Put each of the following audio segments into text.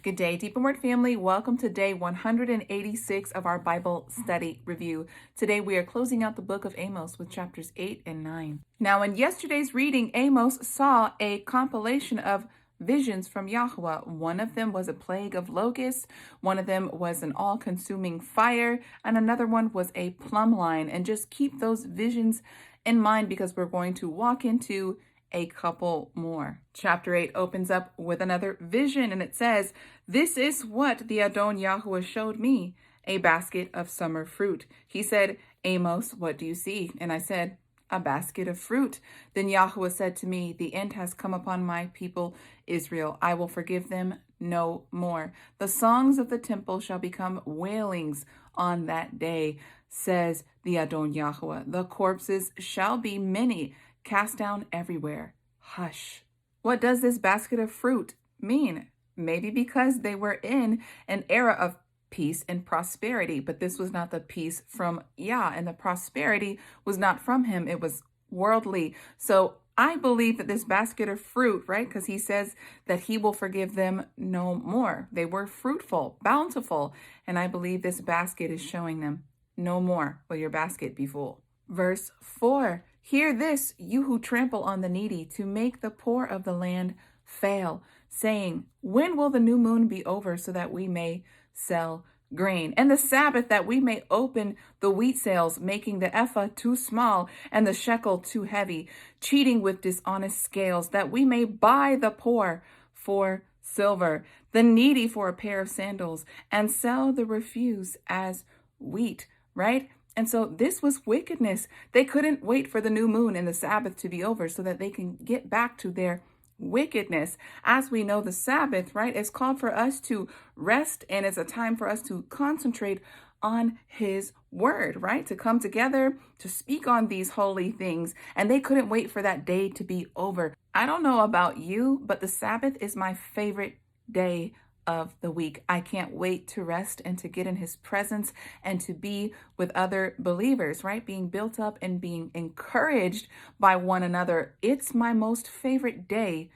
Good day, Deeper Word family. Welcome to day 186 of our Bible study review. Today we are closing out the book of Amos with chapters 8 and 9. Now, in yesterday's reading, Amos saw a compilation of visions from Yahweh. One of them was a plague of locusts, one of them was an all-consuming fire, and another one was a plumb line. And just keep those visions in mind because we're going to walk into a couple more. Chapter 8 opens up with another vision, and it says, "This is what the Adon Yahweh showed me, a basket of summer fruit. He said, Amos, what do you see? And I said, a basket of fruit. Then Yahweh said to me, the end has come upon my people Israel. I will forgive them no more. The songs of the temple shall become wailings on that day, says the Adon Yahweh. The corpses shall be many, cast down everywhere. Hush." What does this basket of fruit mean? Maybe because they were in an era of peace and prosperity, but this was not the peace from Yah, and the prosperity was not from him. It was worldly. So I believe that this basket of fruit, right? Because he says that he will forgive them no more. They were fruitful, bountiful, and I believe this basket is showing them no more will your basket be full. Verse 4, "Hear this, you who trample on the needy, to make the poor of the land fail, saying, when will the new moon be over so that we may sell grain? And the Sabbath that we may open the wheat sales, making the ephah too small and the shekel too heavy, cheating with dishonest scales, that we may buy the poor for silver, the needy for a pair of sandals, and sell the refuse as wheat," right? And so this was wickedness. They couldn't wait for the new moon and the Sabbath to be over so that they can get back to their wickedness. As we know, the Sabbath, right, is called for us to rest, and it's a time for us to concentrate on his word, right? To come together to speak on these holy things. And they couldn't wait for that day to be over. I don't know about you, but the Sabbath is my favorite day of the week. I can't wait to rest and to get in his presence and to be with other believers, right? Being built up and being encouraged by one another. It's my most favorite day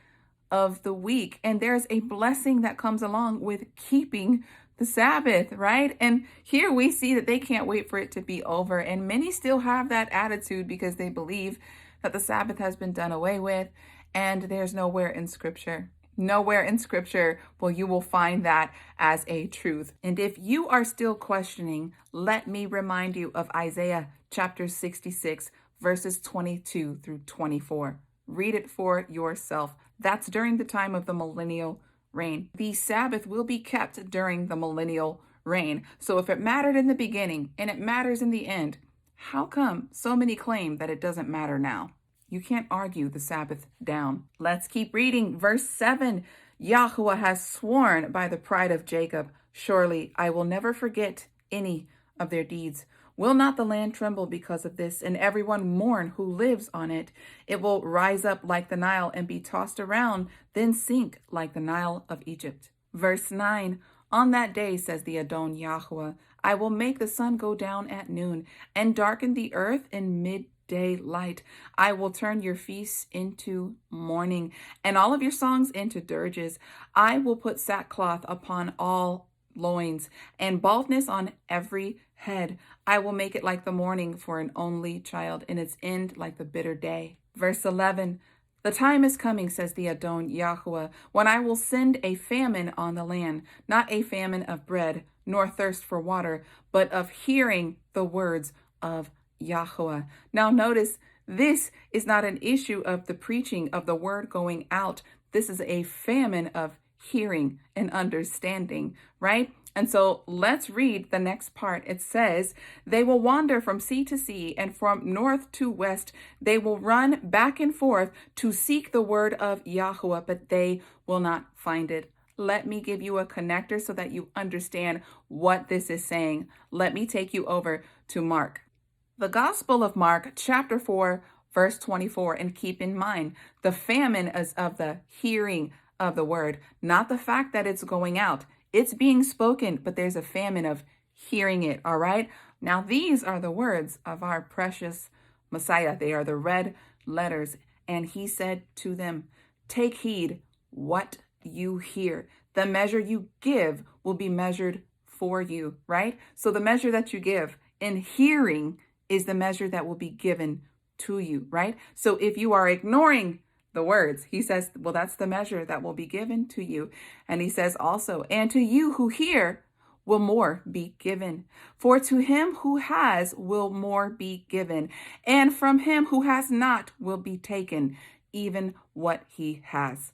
of the week. And there's a blessing that comes along with keeping the Sabbath, right? And here we see that they can't wait for it to be over. And many still have that attitude because they believe that the Sabbath has been done away with, and there's nowhere in Scripture you will find that as a truth. And if you are still questioning, let me remind you of Isaiah chapter 66, verses 22 through 24. Read it for yourself. That's during the time of the Millennial Reign. The Sabbath will be kept during the Millennial Reign. So if it mattered in the beginning and it matters in the end, how come so many claim that it doesn't matter now? You can't argue the Sabbath down. Let's keep reading. Verse 7, "Yahweh has sworn by the pride of Jacob, surely I will never forget any of their deeds. Will not the land tremble because of this, and everyone mourn who lives on it? It will rise up like the Nile and be tossed around, then sink like the Nile of Egypt." Verse 9, "On that day, says the Adon Yahweh, I will make the sun go down at noon and darken the earth in midday light. I will turn your feasts into mourning and all of your songs into dirges. I will put sackcloth upon all loins and baldness on every head. I will make it like the mourning for an only child, and its end like the bitter day." Verse 11, "The time is coming, says the Adon Yahweh, when I will send a famine on the land, not a famine of bread, nor thirst for water, but of hearing the words of Yahweh." Now notice, this is not an issue of the preaching of the word going out. This is a famine of hearing and understanding, right? And so let's read the next part. It says, "They will wander from sea to sea and from north to west. They will run back and forth to seek the word of Yahweh, but they will not find it." Let me give you a connector so that you understand what this is saying. Let me take you over to Mark. The Gospel of Mark, chapter 4, verse 24, and keep in mind, the famine is of the hearing of the word, not the fact that it's going out. It's being spoken, but there's a famine of hearing it, all right? Now, these are the words of our precious Messiah. They are the red letters. And he said to them, "Take heed what you hear. The measure you give will be measured for you, right? So the measure that you give in hearing is the measure that will be given to you, right? So if you are ignoring the words, he says, well, that's the measure that will be given to you. And he says also, and to you who hear will more be given. For to him who has will more be given, and from him who has not will be taken even what he has.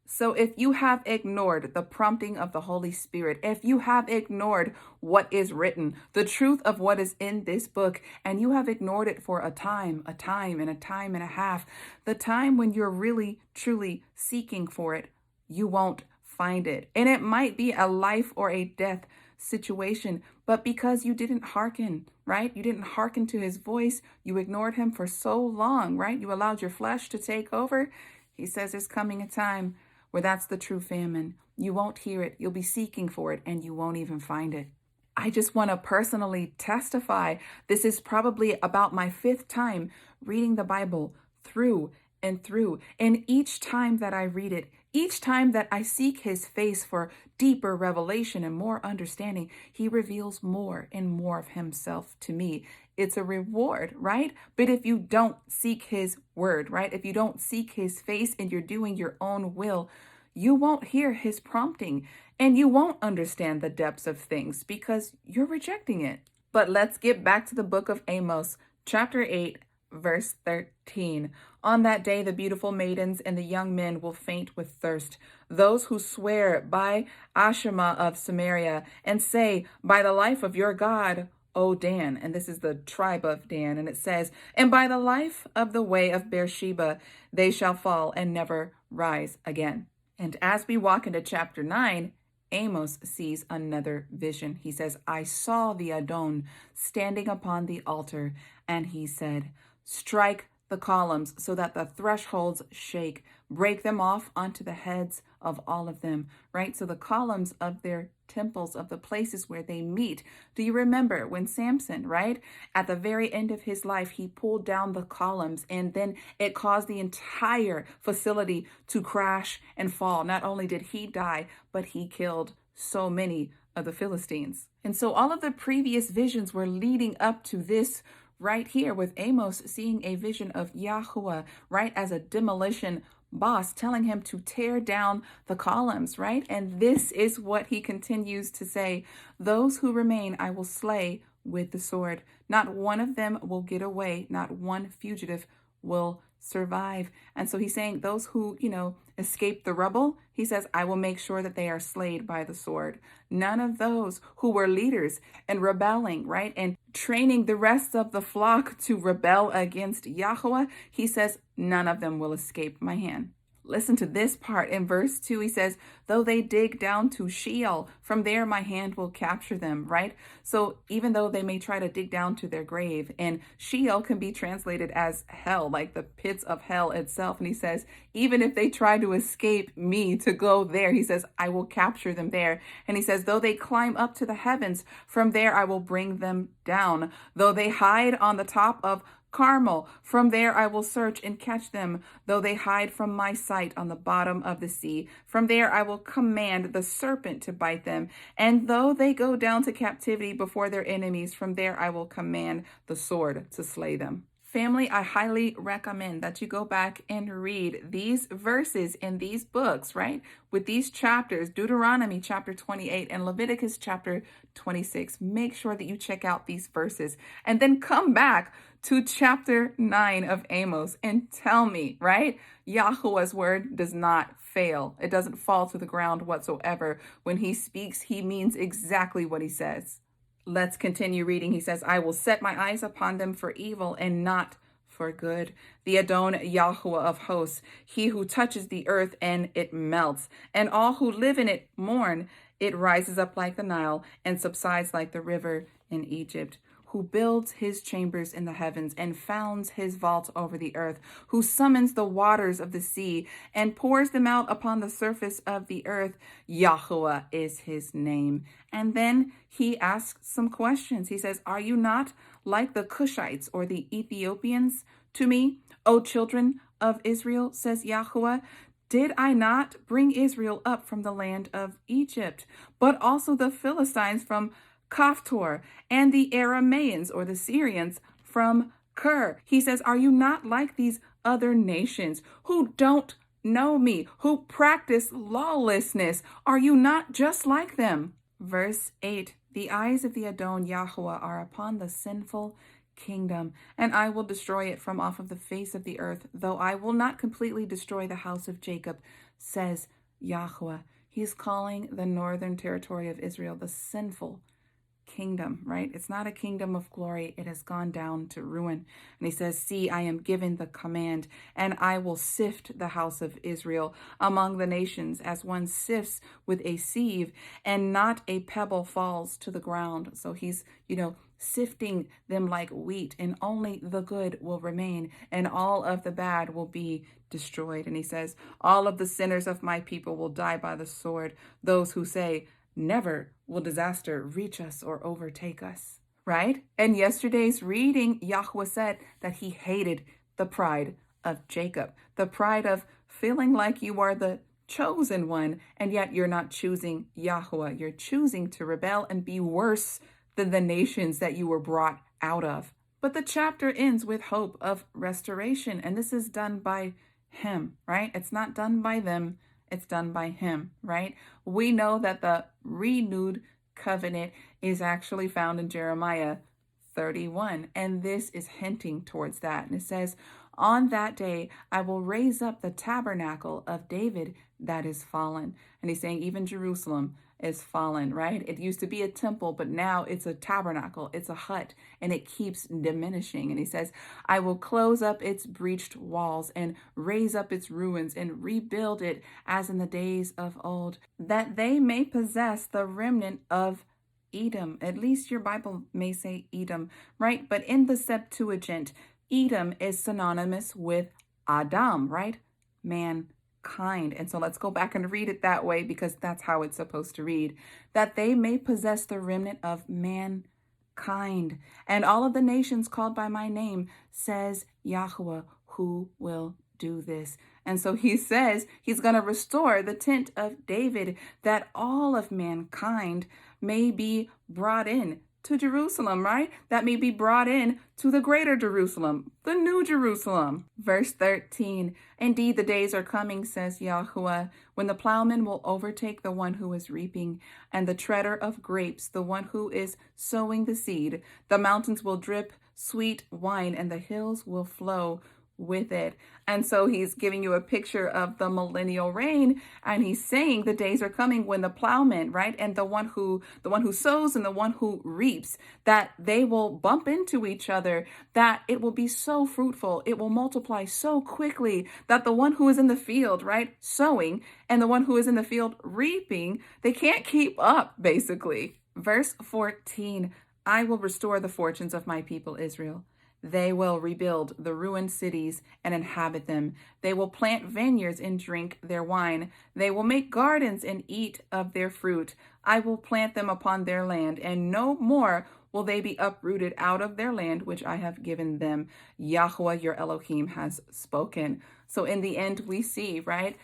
So if you have ignored the prompting of the Holy Spirit, if you have ignored what is written, the truth of what is in this book, and you have ignored it for a time and a half, the time when you're really, truly seeking for it, you won't find it. And it might be a life or a death situation, but because you didn't hearken, right? You didn't hearken to his voice. You ignored him for so long, right? You allowed your flesh to take over. He says there's coming a time where that's the true famine. You won't hear it. You'll be seeking for it and you won't even find it. I just want to personally testify. This is probably about my 5th time reading the Bible through and through. And each time that I read it, each time that I seek his face for deeper revelation and more understanding, he reveals more and more of himself to me. It's a reward, right? But if you don't seek his word, right? If you don't seek his face and you're doing your own will, you won't hear his prompting and you won't understand the depths of things because you're rejecting it. But let's get back to the book of Amos, chapter 8, verse 13. On that day, the beautiful maidens and the young men will faint with thirst. Those who swear by Ashima of Samaria and say, by the life of your God, O Dan, and this is the tribe of Dan, and it says, and by the life of the way of Beersheba, they shall fall and never rise again. And as we walk into chapter 9, Amos sees another vision. He says, I saw the Adon standing upon the altar, and he said, strike the columns so that the thresholds shake, break them off onto the heads of all of them, right? So the columns of their temples, of the places where they meet. Do you remember when Samson, right, at the very end of his life, he pulled down the columns and then it caused the entire facility to crash and fall. Not only did he die, but he killed so many of the Philistines. And so all of the previous visions were leading up to this right here, with Amos seeing a vision of Yahuwah, right, as a demolition boss, telling him to tear down the columns, right? And this is what he continues to say. Those who remain, I will slay with the sword. Not one of them will get away. Not one fugitive will survive. And so he's saying those who, escape the rubble, he says, I will make sure that they are slayed by the sword. None of those who were leaders and rebelling, right, and training the rest of the flock to rebel against Yahweh, he says, none of them will escape my hand. Listen to this part in verse 2. He says, though they dig down to Sheol, from there my hand will capture them, right? So even though they may try to dig down to their grave, and Sheol can be translated as hell, like the pits of hell itself. And he says, even if they try to escape me to go there, he says, I will capture them there. And he says, though they climb up to the heavens, from there I will bring them down. Though they hide on the top of Carmel, from there I will search and catch them. Though they hide from my sight on the bottom of the sea, from there I will command the serpent to bite them. And though they go down to captivity before their enemies, from there I will command the sword to slay them. Family, I highly recommend that you go back and read these verses in these books, right? With these chapters, Deuteronomy chapter 28 and Leviticus chapter 26. Make sure that you check out these verses and then come back to chapter 9 of Amos and tell me, right? Yahuwah's word does not fail. It doesn't fall to the ground whatsoever. When he speaks, he means exactly what he says. Let's continue reading. He says, I will set my eyes upon them for evil and not for good. The Adon Yahuwah of hosts, he who touches the earth and it melts, and all who live in it mourn. It rises up like the Nile and subsides like the river in Egypt. Who builds his chambers in the heavens and founds his vault over the earth, who summons the waters of the sea and pours them out upon the surface of the earth. Yahuwah is his name. And then he asks some questions. He says, are you not like the Cushites or the Ethiopians to me, O children of Israel, says Yahuwah? Did I not bring Israel up from the land of Egypt, but also the Philistines from Kaphtor, and the Aramaeans or the Syrians from Ker? He says, are you not like these other nations who don't know me, who practice lawlessness? Are you not just like them? Verse 8, the eyes of the Adon Yahuwah are upon the sinful kingdom, and I will destroy it from off of the face of the earth, though I will not completely destroy the house of Jacob, says Yahuwah. He's calling the northern territory of Israel the sinful kingdom, right? It's not a kingdom of glory. It has gone down to ruin. And he says, see, I am given the command, and I will sift the house of Israel among the nations as one sifts with a sieve, and not a pebble falls to the ground. So he's, sifting them like wheat, and only the good will remain, and all of the bad will be destroyed. And he says, all of the sinners of my people will die by the sword, those who say, never will disaster reach us or overtake us, right? And yesterday's reading, Yahweh said that he hated the pride of Jacob, the pride of feeling like you are the chosen one, and yet you're not choosing Yahweh. You're choosing to rebel and be worse than the nations that you were brought out of. But the chapter ends with hope of restoration, and this is done by him, right? It's not done by them. It's done by him, right? We know that the renewed covenant is actually found in Jeremiah 31, and this is hinting towards that. And it says, on that day, I will raise up the tabernacle of David that is fallen. And he's saying even Jerusalem is fallen, right? It used to be a temple, but now it's a tabernacle, it's a hut, and it keeps diminishing. And he says, I will close up its breached walls and raise up its ruins and rebuild it as in the days of old, that they may possess the remnant of Edom. At least your Bible may say Edom, right? But in the Septuagint, Edom is synonymous with Adam, right? Mankind. And so let's go back and read it that way, because that's how it's supposed to read. That they may possess the remnant of mankind, and all of the nations called by my name, says Yahuwah, who will do this. And so he says he's going to restore the tent of David, that all of mankind may be brought in to Jerusalem, right? That may be brought in to the greater Jerusalem, the new Jerusalem. Verse 13, indeed the days are coming, says Yahuwah, when the plowman will overtake the one who is reaping, and the treader of grapes, the one who is sowing the seed. The mountains will drip sweet wine, and the hills will flow with it. And so he's giving you a picture of the millennial reign, and he's saying the days are coming when the plowman, right, and the one who sows and the one who reaps, that they will bump into each other, that it will be so fruitful, it will multiply so quickly, that the one who is in the field, right, sowing, and the one who is in the field reaping, they can't keep up, basically. Verse 14, I will restore the fortunes of my people Israel. They will rebuild the ruined cities and inhabit them. They will plant vineyards and drink their wine. They will make gardens and eat of their fruit. I will plant them upon their land, and no more will they be uprooted out of their land, which I have given them. Yahweh, your Elohim, has spoken. So in the end, we see, right,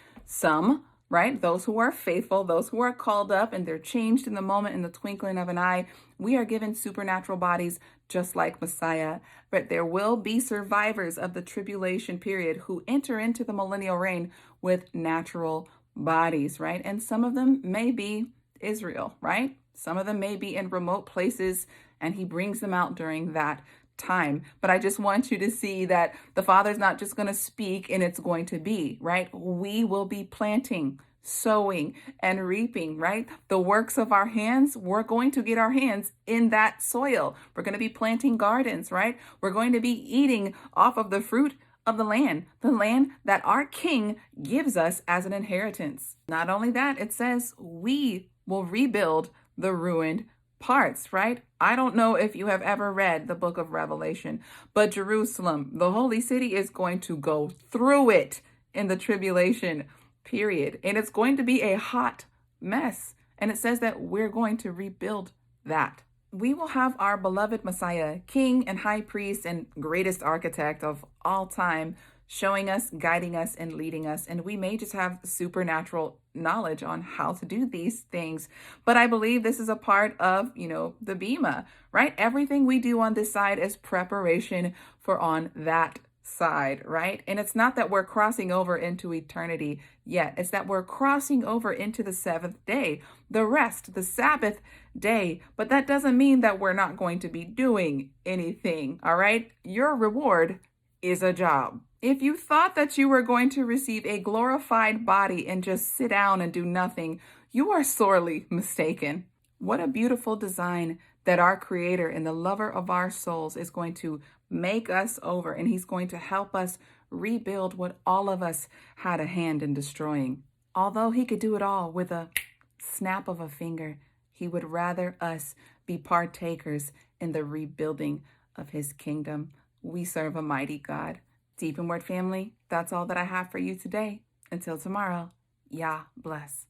those who are faithful, those who are called up, and they're changed in the moment, in the twinkling of an eye. We are given supernatural bodies just like Messiah. But there will be survivors of the tribulation period who enter into the millennial reign with natural bodies, right? And some of them may be Israel, right? Some of them may be in remote places, and he brings them out during that time. But I just want you to see that the Father's not just going to speak and it's going to be, right? We will be planting, sowing, and reaping, right? The works of our hands, we're going to get our hands in that soil. We're going to be planting gardens, right? We're going to be eating off of the fruit of the land that our King gives us as an inheritance. Not only that, it says we will rebuild the ruined parts, right? I don't know if you have ever read the book of Revelation, but Jerusalem, the holy city, is going to go through it in the tribulation period. And it's going to be a hot mess. And it says that we're going to rebuild that. We will have our beloved Messiah, King and High Priest and greatest architect of all time, showing us, guiding us, and leading us. And we may just have supernatural knowledge on how to do these things. But I believe this is a part of, the Bema, right? Everything we do on this side is preparation for on that side, right? And it's not that we're crossing over into eternity yet. It's that we're crossing over into the seventh day, the rest, the Sabbath day. But that doesn't mean that we're not going to be doing anything, all right? Your reward is a job. If you thought that you were going to receive a glorified body and just sit down and do nothing, you are sorely mistaken. What a beautiful design that our Creator and the lover of our souls is going to make us over, and He's going to help us rebuild what all of us had a hand in destroying. Although He could do it all with a snap of a finger, He would rather us be partakers in the rebuilding of His kingdom. We serve a mighty God. Deep in Word family, that's all that I have for you today. Until tomorrow, Yah bless.